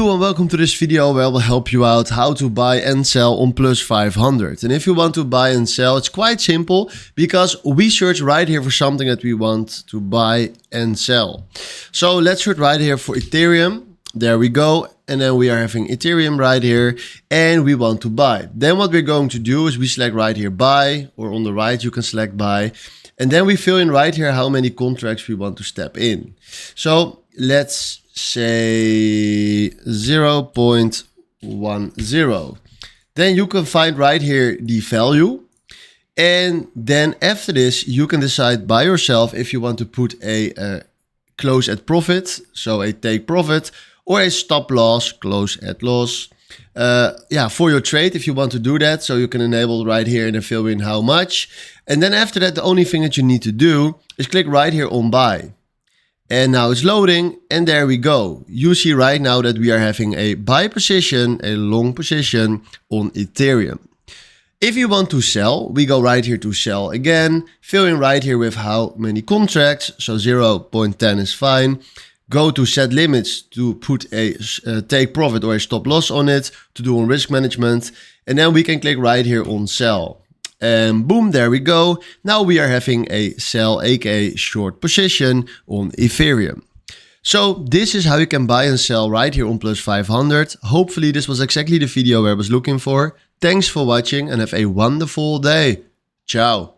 you and welcome to this video where I will help you out how to buy and sell on Plus500. And if you want to buy and sell, it's quite simple because we search right here for something that we want to buy and sell. So let's search right here for Ethereum. There we go. And then we are having Ethereum right here and we want to buy. Then what we're going to do is we select right here buy, or on the right you can select buy. And then we fill in right here how many contracts we want to step in. So let's say 0.10. Then you can find right here the value. And then after this, you can decide by yourself if you want to put a close at profit, so a take profit, or a stop loss, close at loss. For your trade, if you want to do that. So you can enable right here and then fill in how much. And then after that, the only thing that you need to do is click right here on buy. And now it's loading and there we go. You see right now that we are having a buy position, a long position on Ethereum. If you want to sell, we go right here to sell again, fill in right here with how many contracts. So 0.10 is fine. Go to set limits to put a take profit or a stop loss on it to do on risk management. And then we can click right here on sell. And boom, there we go. Now we are having a sell, aka short position on Ethereum. So this is how you can buy and sell right here on Plus500. Hopefully this was exactly the video I was looking for. Thanks for watching and have a wonderful day. Ciao.